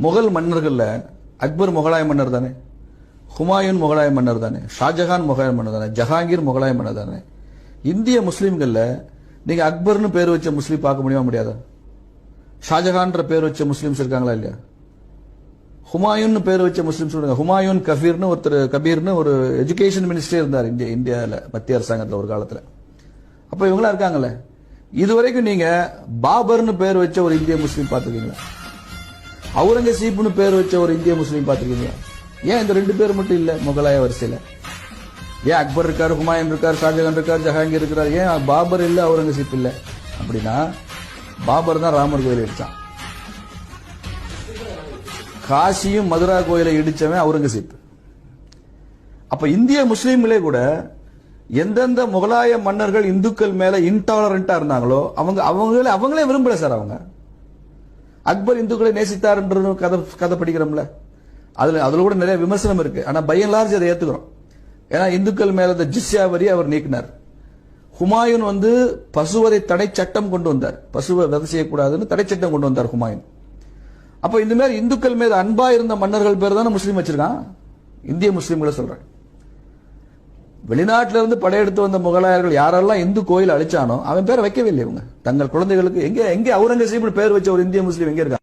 முகல் மன்னர்கள்ல அக்பர் முகலாய மன்னர் தானே, ஹுமாயூன் முகலாய மன்னர் தானே, ஷாஜஹான் முகலாய மன்னர் தானே, ஜஹாங்கீர் முகலாய மன்னர் தானே. இந்திய முஸ்லீம்கள்ல நீங்க அக்பர்னு பேர் வச்ச முஸ்லீம் பார்க்க முடியுமா முடியாதா? ஷாஜஹான்ற பேர் வச்ச முஸ்லீம்ஸ் இருக்காங்களா இல்லையா? ஹுமாயூன் பேர் வச்ச முஸ்லீம்ஸ் சொல்லுங்க. ஹுமாயூன் கபீர்னு ஒரு எஜுகேஷன் மினிஸ்டர் இருந்தார் இந்தியாவில் மத்திய அரசாங்கத்தில் ஒரு காலத்தில். அப்ப இவங்களா இருக்காங்கல்ல. இதுவரைக்கும் நீங்க பாபர்னு பேர் வச்ச ஒரு இந்திய முஸ்லீம் பார்த்துருக்கீங்களா? அவுரங்கசீப்னு பேர் வச்ச ஒரு இந்திய முஸ்லீம் பார்த்துருக்கீங்களா? ஏன் இந்த ரெண்டு பேர் மட்டும் இல்ல முகலாய வரிசையில்? ஏன் அக்பர் இருக்காரு, ஹுமாயூன் இருக்காரு, ஷாஜகான் இருக்காரு, ஜஹாங்கீர் இருக்கிறார், ஏன் பாபர் இல்ல, அவுரங்கசீப் இல்ல? அப்படின்னா பாபர் தான் ராமர் கோயிலை இடிச்சான். காசியும் மதுரா கோயிலை இடிச்சவன் அவுரங்கசீப். அப்ப இந்திய முஸ்லீம்களே கூட எந்தெந்த முகலாய மன்னர்கள் இந்துக்கள் மேல இன்டாலரண்டா இருந்தாங்களோ அவங்களே விரும்பல சார். அவங்க அக்பர் இந்துக்களை நேசித்தார் என்று கதை படிக்கிறோம்ல, அதுல கூட நிறைய விமர்சனம் இருக்கு. ஆனா பை அண்ட் லார்ஜ் அதை ஏத்துக்கிறோம். ஏன்னா இந்துக்கள் மேல ஜிஸ்யா வரி அவர் நீக்கினார். ஹுமாயூன் பசுவதை தடை சட்டம் கொண்டு வந்தார். பசுவை வதை செய்யக்கூடாதுன்னு தடை சட்டம் கொண்டு வந்தார் ஹுமாயூன். அப்ப இந்த மாதிரி இந்துக்கள் மீது அன்பா இருந்த மன்னர்கள் பேர் தானே முஸ்லீம் வச்சிருக்கான். இந்திய முஸ்லீம்களை சொல்றேன். வெளிநாட்டில இருந்து படையெடுத்து வந்த முகலாயர்கள் யாரெல்லாம் இந்து கோயில் அழிச்சானோ அவன் பேரை வைக்கவே இல்லை. இவங்க தங்கள் குழந்தைகளுக்கு எங்க அவுரங்கசீப் பேர் வச்ச ஒரு இந்திய முஸ்லீம் எங்க இருக்கா?